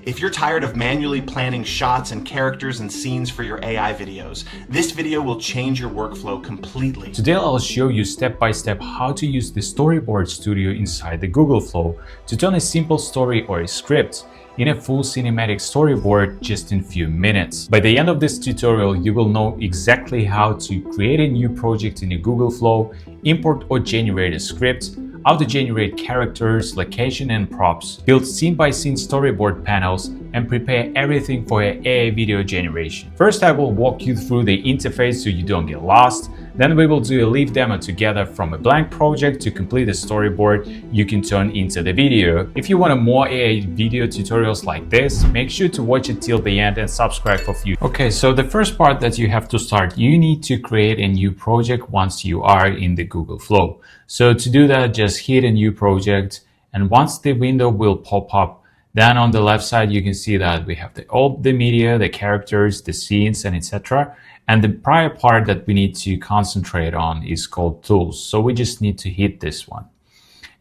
If you're tired of manually planning shots and characters and scenes for your AI videos, this video will change your workflow completely. Today I'll show you step by step how to use the Storyboard Studio inside the Google Flow to turn a simple story or a script in a full cinematic storyboard just in a few minutes. By the end of this tutorial, you will know exactly how to create a new project in a Google Flow, import or generate a script, how to generate characters, location and props, build scene-by-scene storyboard panels, and prepare everything for your AI video generation. First, I will walk you through the interface so you don't get lost. Then we will do a live demo together from a blank project to complete a storyboard you can turn into the video. If you want more AI video tutorials like this, make sure to watch it till the end and subscribe for future. Okay, so the first part that you have to start, you need to create a new project once you are in the Google Flow. So to do that, just hit a new project, and once the window will pop up, then on the left side you can see that we have all the media, the characters, the scenes, and etc. And the prior part that we need to concentrate on is called tools. So we just need to hit this one.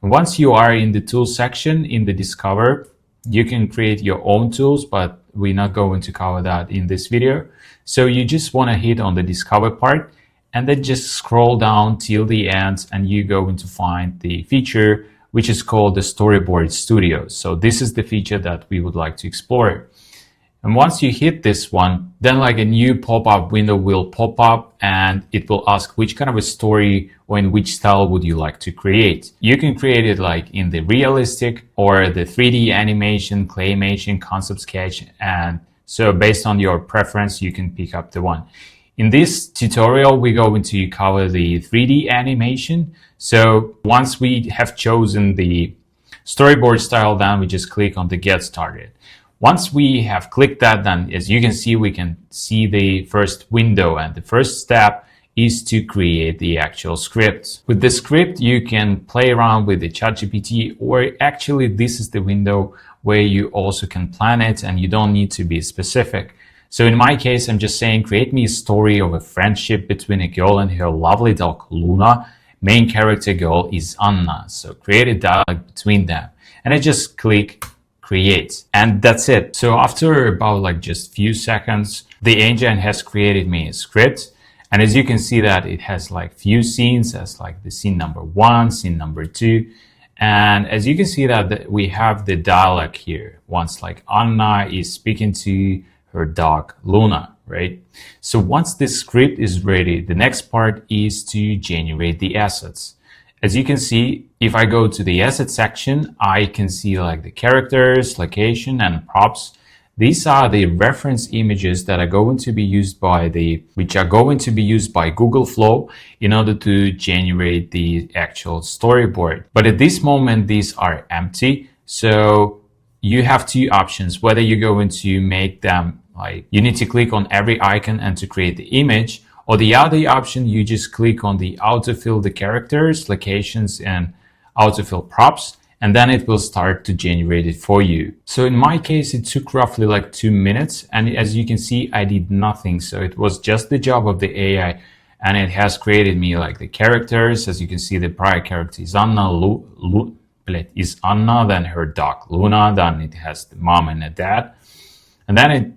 And once you are in the tools section in the Discover, you can create your own tools, but we're not going to cover that in this video. So you just want to hit on the Discover part and then just scroll down till the end, and you're going to find the feature which is called the Storyboard Studio. So this is the feature that we would like to explore. And once you hit this one, then like a new pop-up window will pop up and it will ask which kind of a story or in which style would you like to create. You can create it like in the realistic or the 3D animation, claymation, concept sketch. And so based on your preference, you can pick up the one. In this tutorial, we're going to cover the 3D animation. So once we have chosen the storyboard style, then we just click on the Get Started. Once we have clicked that, then as you can see, we can see the first window, and the first step is to create the actual script. With the script, you can play around with the ChatGPT, or actually this is the window where you also can plan it and you don't need to be specific. So in my case, I'm just saying, create me a story of a friendship between a girl and her lovely dog, Luna. Main character girl is Anna. So create a dialogue between them. And I just click create, and that's it. So after about like just few seconds, the engine has created me a script. And as you can see that it has like few scenes as like the scene number 1, scene number 2. And as you can see that we have the dialogue here. Once like Anna is speaking to her dog Luna, right? So once this script is ready, the next part is to generate the assets. As you can see, if I go to the asset section, I can see like the characters, location, and props. These are the reference images that are going to be used by Google Flow in order to generate the actual storyboard. But at this moment, these are empty. So you have two options, whether you're going to make them like you need to click on every icon and to create the image, or the other option, you just click on the autofill the characters, locations, and autofill props, and then it will start to generate it for you. So in my case, it took roughly like 2 minutes, and as you can see, I did nothing. So it was just the job of the AI, and it has created me like the characters. As you can see, the prior character is Anna, then her dog Luna, then it has the mom and the dad, and then it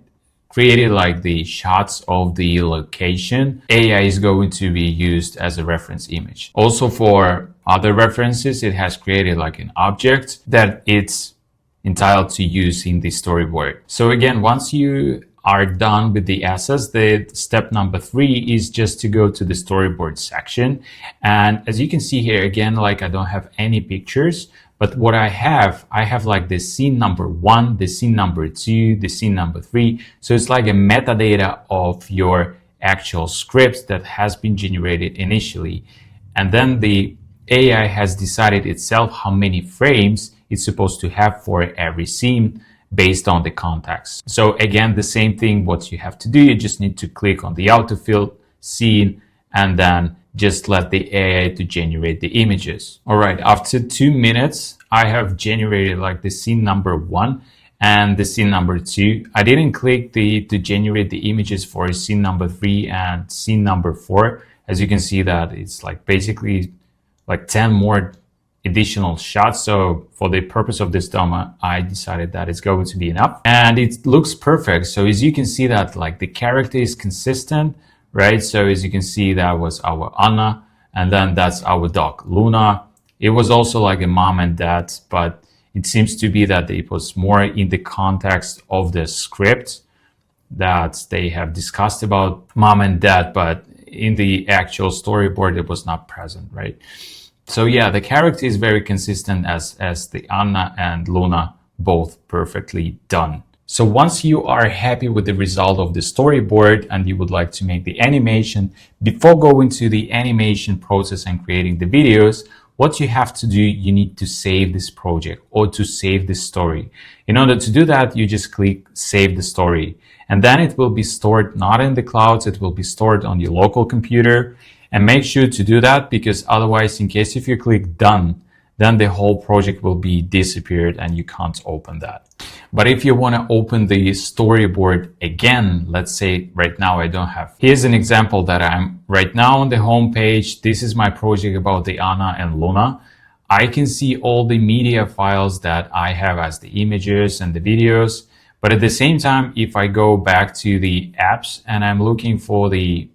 created like the shots of the location. AI is going to be used as a reference image. Also for other references, it has created like an object that it's entitled to use in the storyboard. So again, once you are done with the assets, the step number 3 is just to go to the storyboard section. And as you can see here, again, like I don't have any pictures, but what I have like the scene number 1, the scene number 2, the scene number 3. So it's like a metadata of your actual script that has been generated initially. And then the AI has decided itself how many frames it's supposed to have for every scene based on the context. So again, the same thing, what you have to do, you just need to click on the autofill scene and then just let the AI to generate the images. All right, after 2 minutes, I have generated like the scene number 1 and the scene number 2. I didn't click to generate the images for scene number 3 and scene number 4. As you can see that it's like basically like 10 more additional shots. So for the purpose of this demo, I decided that it's going to be enough, and it looks perfect. So as you can see that like the character is consistent, right? So as you can see, that was our Anna, and then that's our dog Luna. It was also like a mom and dad, but it seems to be that it was more in the context of the script that they have discussed about mom and dad, but in the actual storyboard, it was not present, right? So yeah, the character is very consistent as the Anna and Luna, both perfectly done. So once you are happy with the result of the storyboard and you would like to make the animation, before going to the animation process and creating the videos, what you have to do, you need to save this project or to save this story. In order to do that, you just click Save the Story. And then it will be stored not in the clouds, it will be stored on your local computer. And make sure to do that, because otherwise, in case if you click Done, then the whole project will be disappeared and you can't open that. But if you want to open the storyboard again, let's say right now I don't have. Here's an example that I'm right now on the home page. This is my project about the Anna and Luna. I can see all the media files that I have as the images and the videos. But at the same time, if I go back to the apps and I'm looking for the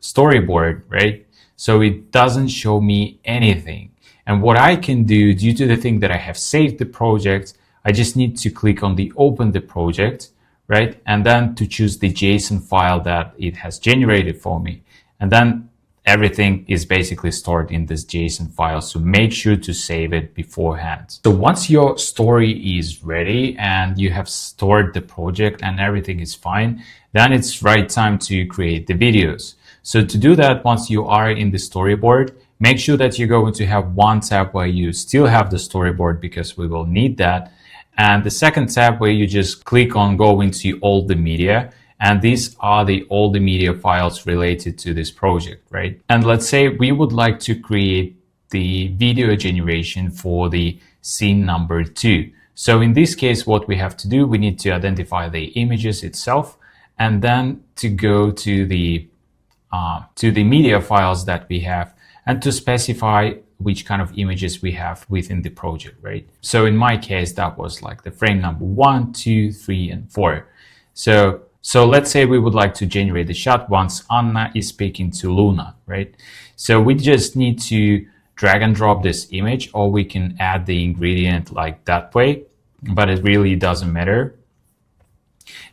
storyboard, right? So it doesn't show me anything. And what I can do, due to the thing that I have saved the project, I just need to click on the Open the project, right? And then to choose the JSON file that it has generated for me. And then everything is basically stored in this JSON file. So make sure to save it beforehand. So once your story is ready and you have stored the project and everything is fine, then it's right time to create the videos. So to do that, once you are in the storyboard, make sure that you're going to have one tab where you still have the storyboard, because we will need that. And the second tab where you just click on go into all the media. And these are all the media files related to this project, right? And let's say we would like to create the video generation for the scene number 2. So in this case, what we have to do, we need to identify the images itself, and then to go to the media files that we have, and to specify which kind of images we have within the project, right? So in my case, that was like the frame number 1, 2, 3, and 4. So let's say we would like to generate the shot once Anna is speaking to Luna, right? So we just need to drag and drop this image, or we can add the ingredient like that way, but it really doesn't matter.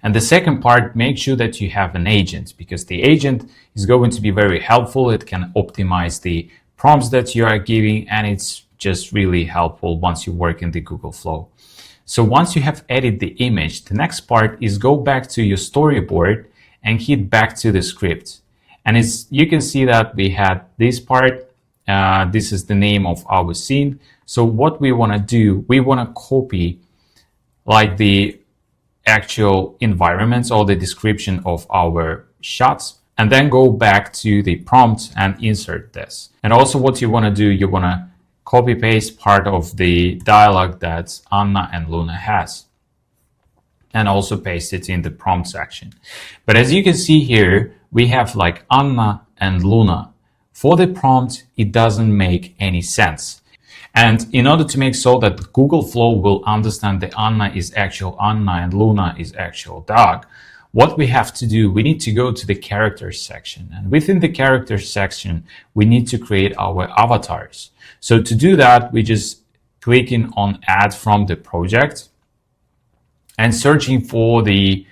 And the second part, make sure that you have an agent, because the agent is going to be very helpful. It can optimize the prompts that you are giving, and it's just really helpful once you work in the Google Flow. So once you have edited the image, the next part is go back to your storyboard and hit back to the script. And you can see that we had this part. This is the name of our scene. So what we want to do, we want to copy like the actual environments or the description of our shots, and then go back to the prompt and insert this. And also what you want to do, you want to copy paste part of the dialogue that Anna and Luna has, and also paste it in the prompt section. But as you can see here, we have like Anna and Luna. For the prompt, it doesn't make any sense. And in order to make so that Google Flow will understand that Anna is actual Anna and Luna is actual dog, what we have to do, we need to go to the characters section. And within the characters section, we need to create our avatars. So to do that, we just clicking on add from the project and searching for the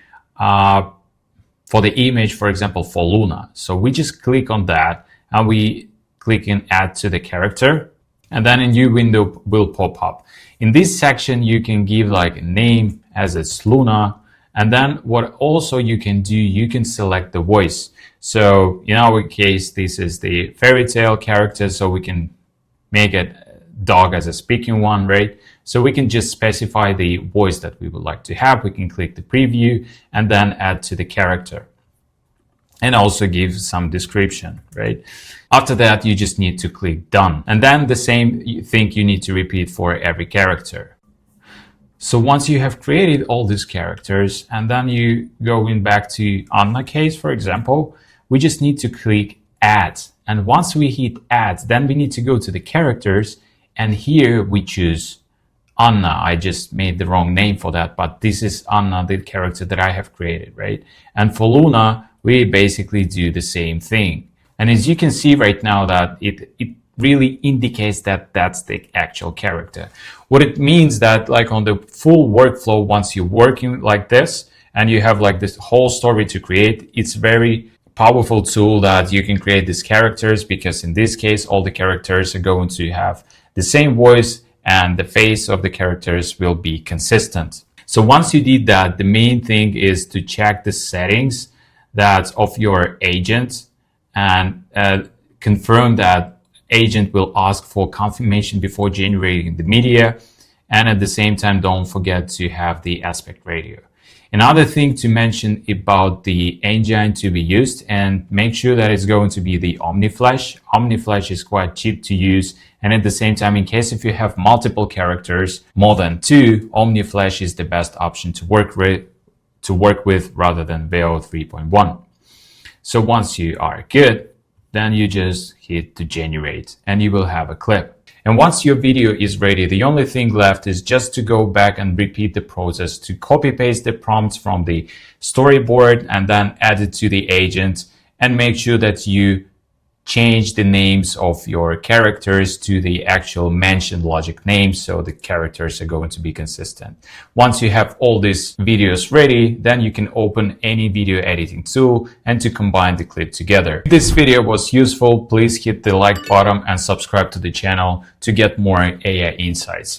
image, for example, for Luna. So we just click on that and we click in add to the character. And then a new window will pop up. In this section, you can give like a name as it's Luna. And then what also you can do, you can select the voice. So in our case, this is the fairy tale character. So we can make it dog as a speaking one, right? So we can just specify the voice that we would like to have. We can click the preview and then add to the character. And also give some description, right? After that, you just need to click done. And then the same thing you need to repeat for every character. So once you have created all these characters, and then you go in back to Anna case, for example, we just need to click add. And once we hit add, then we need to go to the characters And here we choose Anna. I just made the wrong name for that, but this is Anna, the character that I have created, right? And for Luna, we basically do the same thing. And as you can see right now that it really indicates that that's the actual character. What it means that like on the full workflow, once you're working like this and you have like this whole story to create, it's very powerful tool that you can create these characters, because in this case, all the characters are going to have the same voice and the face of the characters will be consistent. So once you did that, the main thing is to check the settings that of your agent and confirm that agent will ask for confirmation before generating the media. And at the same time, don't forget to have the aspect ratio. Another thing to mention about the engine to be used, and make sure that it's going to be the OmniFlash. OmniFlash is quite cheap to use. And at the same time, in case if you have multiple characters, more than 2, OmniFlash is the best option to work with rather than VO 3.1. So once you are good, then you just hit to generate and you will have a clip. And once your video is ready, the only thing left is just to go back and repeat the process to copy paste the prompts from the storyboard and then add it to the agent, and make sure that you change the names of your characters to the actual mentioned logic names, so the characters are going to be consistent. Once you have all these videos ready, then you can open any video editing tool and to combine the clip together. If this video was useful, please hit the like button and subscribe to the channel to get more AI insights.